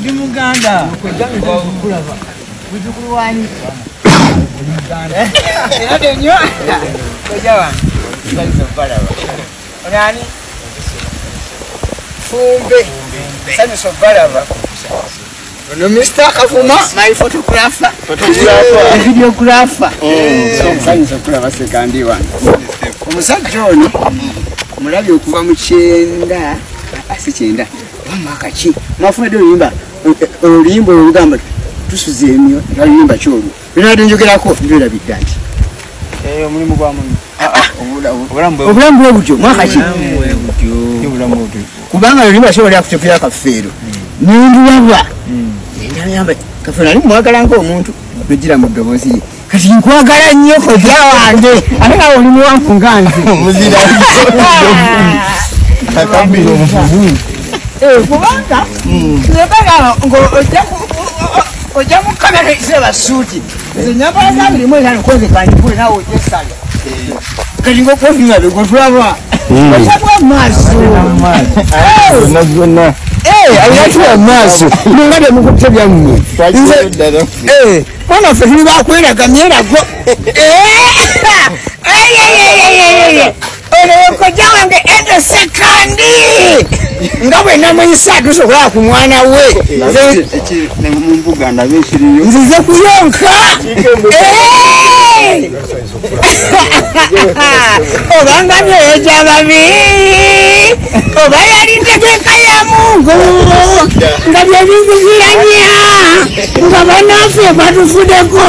Ndi Muganda. Mujukulu wani. Muganda. Ate nnyo. Koja wange. Balizo balaba. Onani? Fumbe. Samiso balaba. No Mr. Kavuma, my photographer. Videographer. Samiso kulaba sekandi wange. Omusajja ono mulabi okuva mu kyenda asikyenda wamwaka ki mwafuna oluyimba olugamba tusuze emyo naluyimba kyolwo binadde njogerako ndwerabidde nti omulimu gwa muno. obulamu bwe butyo mwaka ki kubanga oluyimba kyobalya kutepeya kafeero nendulaba endayamba kafeero ali mwagala ngaomuntu nogira mu ddoboozi ye kati nkwagala nnyo koja wange ate nga oli muwanvu nga nze kubanga ebanga ojja mu kamera iseba suuti nze nyambala zamirimu era nkozekandikule nawe ojesala kati ngokofinga begotulaba otabwa maaso ayatuwa maaso nonga demukute byammwe mwana ffe tuli bakweragamya erago onoyokoja wange edo sekandi nga bwe namuyisa tusobola ku mwana we nzize kuyonka obanga myoyo gy'ababi oba yalinteteeka ya Mungu nga bye bingiziranya nga banaffe batufudeko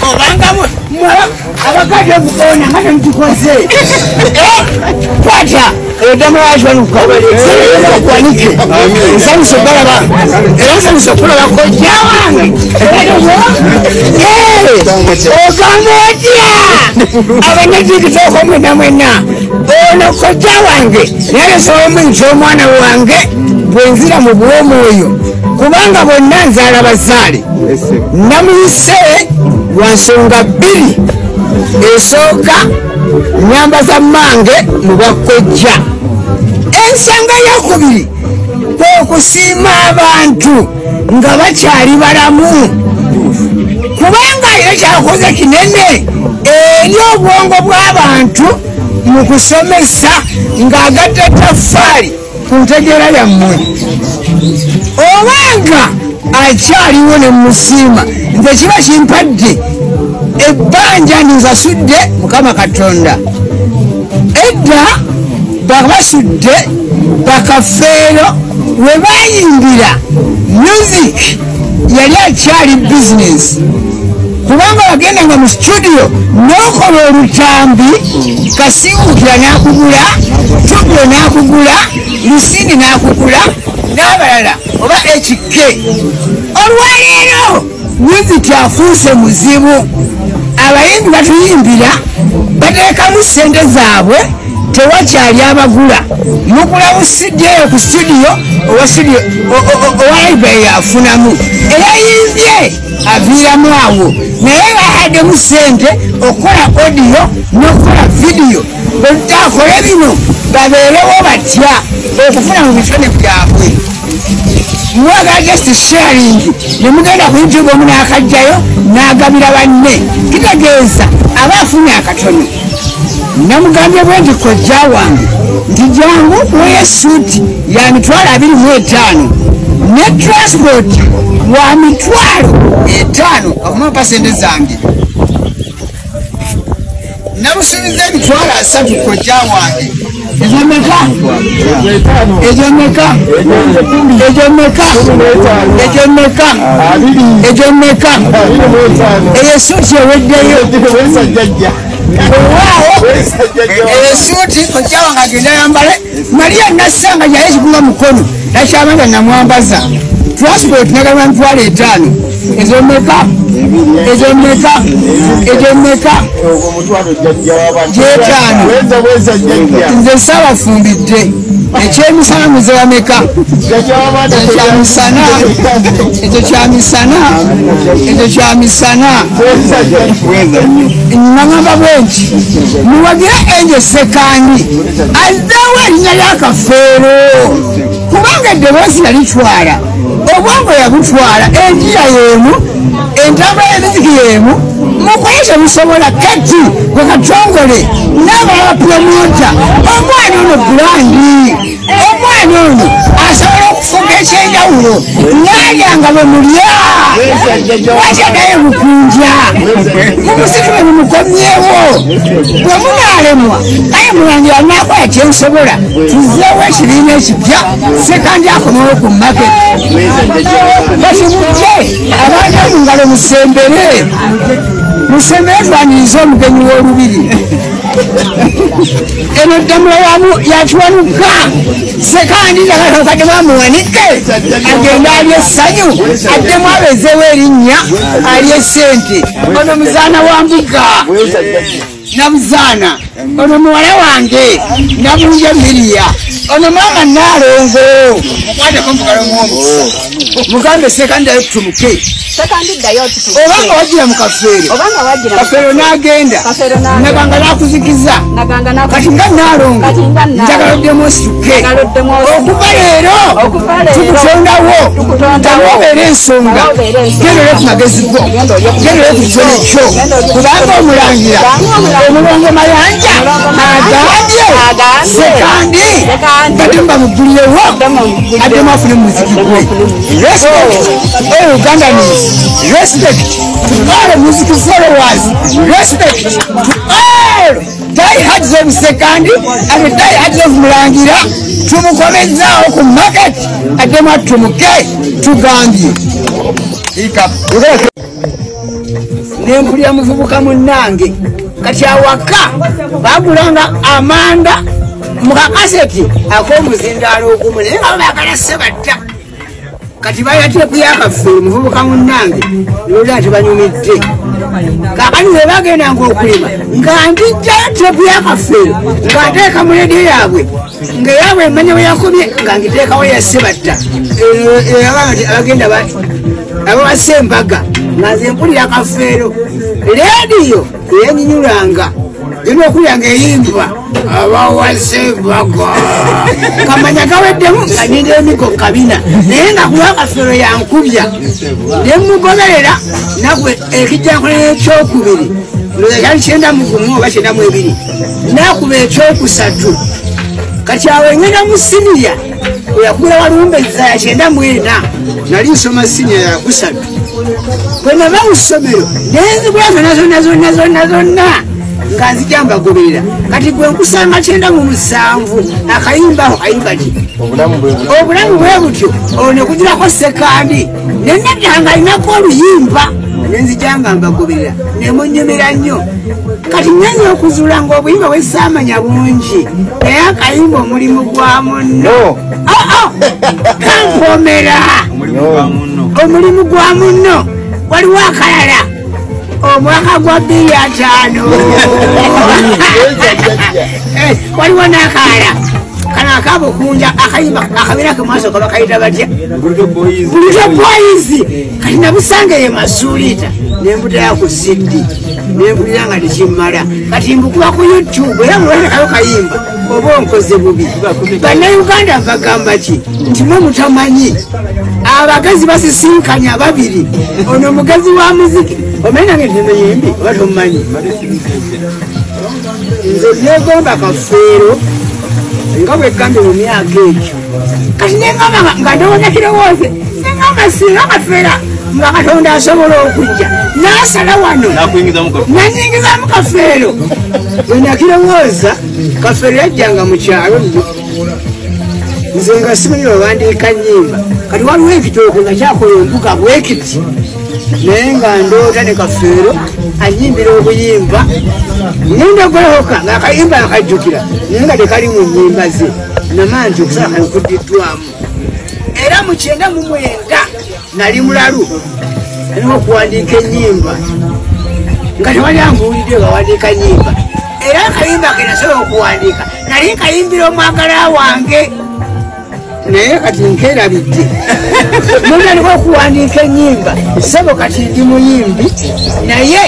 obanga abakadde okukona nga temukikoze kwata edama wakiwanukakwanike nsanyusa obalaba era nsanyusa okulaba kojja wange ogamba otya abanyagikitoko mwena mwena ono kojja wange nalesoomuyita omwana wange bwenzira mu bwomu oyo kubanga bonna nzaala bazaale namuyise lwansonga bbiri esooka nyambaza mange mu bakojja ensonga eyokubiri kwekusiima abantu nga bakyali balamu kubanga era kyakoze kinene eri obwongo bw'abantu mu kusomesa ng'agatta ettaffaali ku ntegeera yammwe obanga akyaliwo ne musiima nze kiba kimpadde ebbanja nzasudde Mukama Katonda edda babasudde bakafeero we bayimbira music yali akyali business kubanga wagendanga mu studio n'okola olutambi kasiwukira n'akugula tubulo n'akugula lusindi n'akugula n'abalala oba HK olwaleero music afuuse muzibu abayimbi batuyimbira bateekamu ssente zaabwe tewakyali abagula mugulamu CD eyo ku studio owa library afunamu eyayimbye aviiramu awo naye bahaddemu ssente okukola audio n'okukola video bwetutakola bino babeerewo batya okufuna mu bitone byabwe mwagala just sharing nemugenda ku YouTube omu n'akajjayo n'agabira banne kitegeeza aba afunye akatono namugambye bwe nti kojja wange nti jangu kuweya suuti ya 25,000 ne transport wa 5,000 okuma pasente zange namusubiza 3,000 kojja wange ejomeka eyo suuti eweddeyo esuuti kojja wange agenda yambale Maria nasanga yali ekikuba mukono nakyabanga namwambaza transport nagamba 5,000 ezomeka gyetaano nze saabafumbidde ekyemisana muzewameka ekyo kyamisana nagamba bwenti muwagire enje sekandi azzewo erinnya lyakafeero kubanga eddoboozi yalitwala obwongo yabutwala enjira yeemu entambula y'emiziki yeemu mukwesha musobola kati gwe katongole n'abalaba promota omwana ono bulandi omwana ono asobola okufuga ekyenjawulo nalyanga bwe mulya watya naye bukunja mumuziki bwe mumukomyewo bwe munaalemwa naye mulangira nakola kyensobola tuzeewo ekibiina ekipya sekandi akomewo ku maketi bakimujje abaana mu ngalo musembere twaniriza omugenyi w'olubiri eno ddamula wamu yakiwanuka sekandi nakatokadde bamuwanike agenda ali essanyu addemu abezeewo erinnya ali esente ono muzaana wa mbuga nabuzaana ono muwala wange nabunja Miriya ono maama Naalongo mukwateko mugalo mwomusa mugambe sekandi dayo tutumuke obanga wagira mu kafeero n'agenda naganga nakuzikiza kati nga Naalongo njagala oddemu osituke okuva leero tukutondawo tawobeera ensonga gendole ku magezi go gendole ku kitone kyo kubanga omulangira omulongo Mayanja agambye sekandi bademu bamugulirewo addemu afune muziki gwe respect Ugandans, respect to all music followers, respect to all diehards of Sekandi and diehards of Mulangira. Tumukomezaawo ku market addemu atumuke tugambye nempulira muvubuka munnange kati awaka bagulanga amanda mu kakaseti ak'omuzindaalo ogumu naye nga baagala sebatta kati bayateeku yakafeero muvubuka munnange nolira nti banyumidde kakati we bagendanga okulima nga ndijjayo teepu yakafeero nga nteeka mu lediyo yaabwe nga yaabwe emanya we yakobye nga ngiteekawo yasebatta abagenda abawasa embaga nga nze mpulira kafeero lediyo eyanyinyulanga genda okulya ng'eyimba abawasa embaga kamanya gaweddemu nga ninda emigo kabina naye nga kuba kafeero yankubya nemugoberera nagwe ekijjankola ekyokubiri kyali 91 oba 92 nakuba ekyokusatu kati awo ngenda mu siniya oyakubira walumbeza ya 94 nali nsoma siniya yakusatu bwe nava mu ssomero nenzigula zonna nga nzija mbagoberera kati gwe nkusanga 97 akayimba aho kayimba ki obulamu bwe butyo olwo ne kugirako sekandi nennaddanga alinako oluyimba nenzija nga mbagoberera nemunyumira nnyo kati nyenza okuzuula ng'obuyimba bwe saamanya bungi naye akayimba omulimu gwa munno kampomera omulimu gwa munno waliwo akalala omwaka gwa 2005 waliwo n'akalala kano akabukunja akayimba akabira ke maaso kaba kayita batya Buruto Boys kati nabusanga ye masuulita nembuta ku CD nembulira nga tekimala kati mbukuba ku YouTube era mulekayo kayimba oba onkoze bubi bannayuganda bagamba ki nti mwe mutamanyi abagazi basisinkanya babiri ono mugazi wa muziki omenya ngendemeyimbi oba tomumanyi nze negomba kafeero nga bwegambe mu myaka egyo kati nengamba nga ndowooza kirowooze nengamba singa kafeera nga Katonda asobola okujja n'asala wano nanyingizamu kafeero wenakirowooza kafeero yajjanga mu kyalo nnyo nze nga simanyi bawandiika nnyimba kati waliwo ekitooke nga kyakola embuga bwekiti naye nga ndoota ne kafeero anyimbira obuyimba nindogoloka ng'akayimba akajjukira naye nga tekali mu nnyimba ze namaa nti okusala kankudiddwamu era mu 99 nali mulalu alina okuwandiika ennyimba nga tewali anguwulidde bawandiika nnyimba era akayimba ke nasobola okuwandiika nali nkayimbira omwagala wange naye kati nkerabidde munaliko okuwandiika ennyimba sebo kati ndi muyimbi naye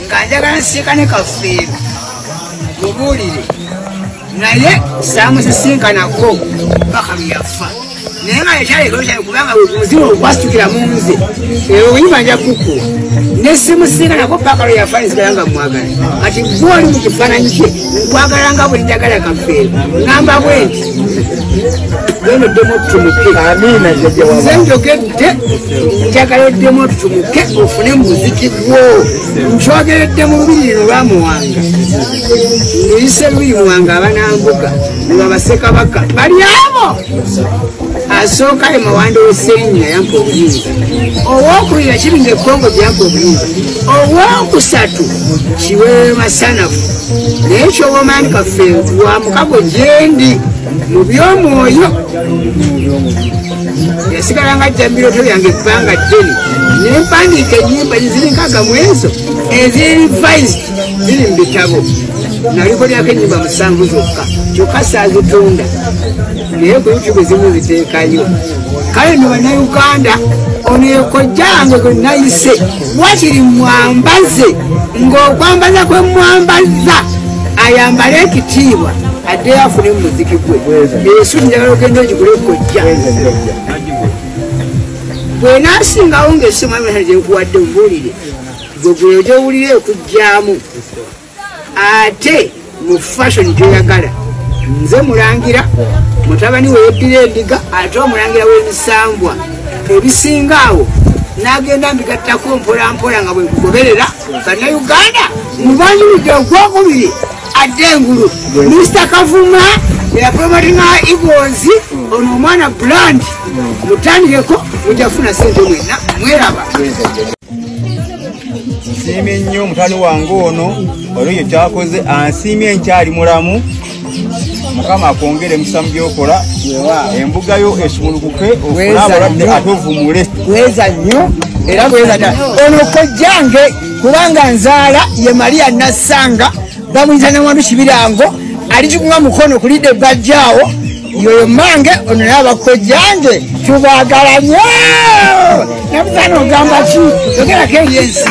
nga njagala nsinkane Kafeero mubuulire naye saamusisinkanako paka lweyafa naye nga yekyalekokyale kubanga muzimu ogwasitukira mu nze oyimba nja kukuwa nesimusinkanako paka lweyafa nsigala nga mwagala kati gwoli mu kifaananyi kye nkwagala nga bwe njagala Kafeero ngamba bwe nti gwendoddemu tutumuke nze njogedde njagala oddemu tutumuke ofune muziki gwo nkyogeredde mu lubiri lino lwamuwanga ngeyise lubiri muwanga abanambuga nga Bassekabaka bali abo asooka ye Mawanda w'Essenyiga yampa obuyinza owookubiri Kibinga Ekkongo gyampa obuyinza owookusatu Kiweewe Masanafu naye ky'obaomanyi Kafeero wa mukago gyendi mu by'omwoyo yasigala nga ajja mbiroto yange ebbanga ddene nempandiika ennyimba ziri nkaaga mu ezo eziri revised ziri mu bitabo nalikolyako ennyimba 7 zokka kyokka saazitunda naye ku YouTube ezimu ziteekayo kale no bannayuganda ono yekojjange gwe nayise wakiri mwambaze ng'okwambaza kwe mwambaza ayambale ekitiibwa addeyo afune mu muziki gwe yesu njagala ogenda ogigule kojja bwenaasingawo ng'esoma gyenkuwadde mubuulire gwegweyo gyowulire okujjaamu ate mu fashion gyoyagala nze mulangira mutabani weyeddira endiga ate omulangira w'emisambwa ebisingaawo n'agenda mbigattako mpolampola nga bwe nkugoberera bannayuganda mubanjulidde ogwokubiri adde engulu Mr. Kavuma eyapromotinga Eagles ono omwana brand mutandikeko mujafuna sente mwenna mweraba nsiimye nnyo mutani wange ono olwekyo kyakoze ansiimye nkyali mulamu Mukama akwongere musamu byokola embuga yo esumulukuke okulaabalwadde ate ovumule weza nnyo era bweza ddala ono kojjange kubanga nzaala ye Maria Nassanga bamuyita Namwandu Kibirango alikikunga mukono kulidde bajjaawo yoyo mange ono naye abakojjange tubaagala nnyo namutana ogamba ki yogerako ebyensi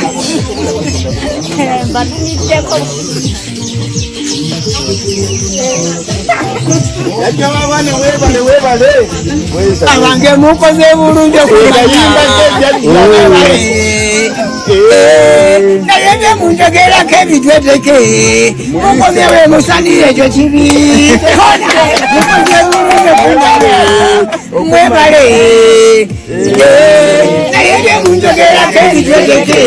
abange mukoze bulungi naye bye munjogerako ebitweteke mukomyewe musanire ekyo kibi mukoze bulungi mwebale naye bye munjogerako ebitweteke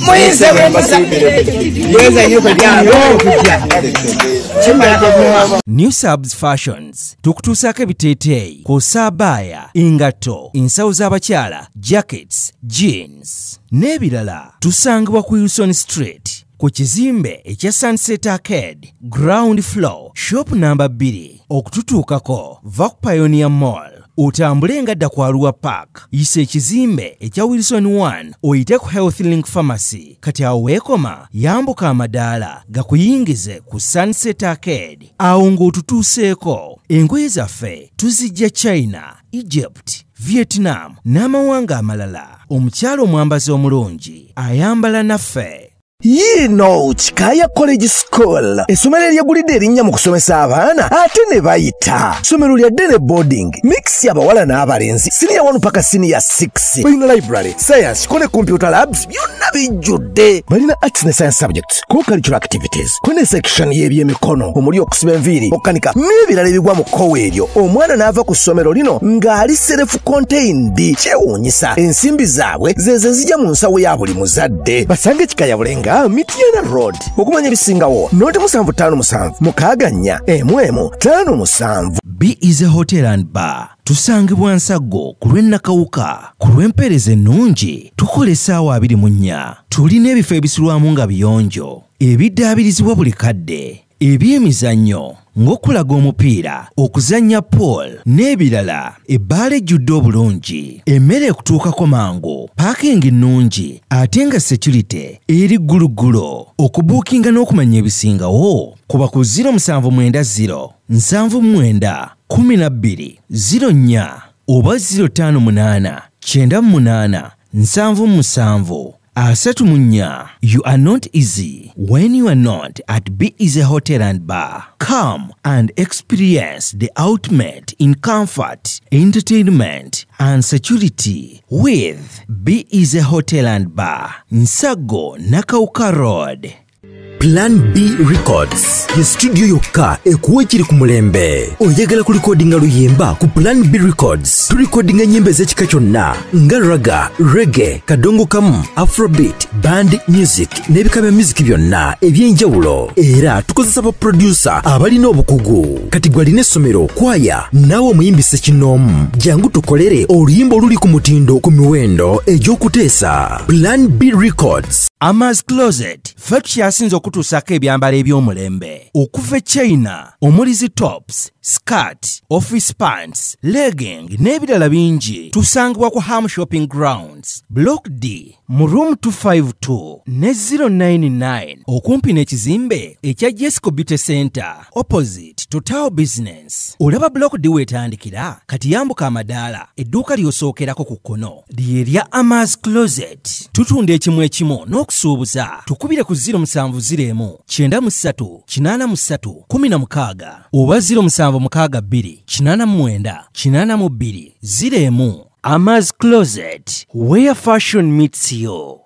muyise bwe musanire yeza nnyo kwejjange okujja New Subs Fashions tukutuusaako ebiteeteeyi kw'ossa abaya, engatto, ensawo z'abakyala, jackets, jeans n'ebirala. Tusangibwa ku Wilson Street ku kizimbe ekya Sunset Arcade ground floor shop number 2. Okututuukako va ku Pioneer Mall otambule ngadda ku Arua Park yisa ekizimbe ekya Wilson 1 oyite ku Health Link Pharmacy kati awo weekoma yambuka amadaala gakuyingize ku Sunset Arcade awo ng'otutuuseeko. Engoye zaffe tuzijja China, Egypt, Vietnam n'amawanga amalala. Omukyala omwambazi omulungi ayambala naffe. Yino Chikaya College School essomero eryegulidde erinnya mu kusomesa abaana ate ne bayita ssomero lya ddene boarding mix y'abawala n'abalenzi senior 1 paka senior 6 balina library science ko ne computer labs byonna bijjudde balina arts ne science subjects co-curricular activities ko ne section y'ebyemikono omuli okusiba enviiri okukanika n'ebirala ebigwa mu kkowe eryo omwana n'ava ku ssomero lino ng'ali self contained kyewuunyisa ensimbi zaabwe zeze zijja mu nsawo ya buli muzadde basange Chikaya Bulenga Mitiana Road okumanya ebisingawo noti 757 mukaganya emwemu 57. Be Easy Hotel and Bar tusangibwa Nsago ku lw'Ennakawuka ku lw'empeereza ennungi tukola essaawa 24. Tulina ebifo ebisulwamu nga biyonjo ebiddaabirizibwa buli kadde ebyemizannyo ng'okulaga omupiira okuzannya pool n'ebirala. Ebbaala ejjudde obulungi, emmere ekutuukako mangu, paakingi nnungi ate nga security eri gguluggulo. Okubuukinga n'okumanya ebisingawo kuba ku 0790 79 12 04 oba 058 98 77 34. You are not easy when you are not at Be Easy Hotel and Bar. Come and experience the ultimate in comfort, entertainment and security with Be Easy Hotel and Bar, Nsago, Nakauka Road. Plan B Records ye studio yokka ekuwa ekiri ku mulembe. Oyagala ku recordinga luyimba ku Plan B Records. Tu recordinga nyimbe z'ekika kyonna nga raga, reggae, kadongo kamu, afrobeat, band music n'ebika bya music byonna eby'enjawulo. Era tukozesa ba producer abalina obukugu. Kati gwalina essomero, kwaya, naawe omuyimbise kinoomu. Jangu tukolere oluyimba oluli ku mutindo ku miwendo egy'okuteesa. Plan B Records. Ama's Closet ffe tukyasinza okutuusako ebyambalo eby'omulembe okuva China omuli zi tops, skirt, office pants, legging n'ebirala bingi. Tusangibwa ku Ham Shopping Grounds, Block D mu room 252 ne 099 okumpi n'ekizimbe ekya Jesco Beauty Center opposite to Tower Business. Olaba Block D wetandikira kati yambuka amadaala edduuka ly'osookerako ku kkono lye lya Ama's Closet. Tutunda ekimu ekimu n'okusuubuza. Tukubire ku 0701 93 83 16 oba 0762 89 92 01. Ama's Closet, where fashion meets you.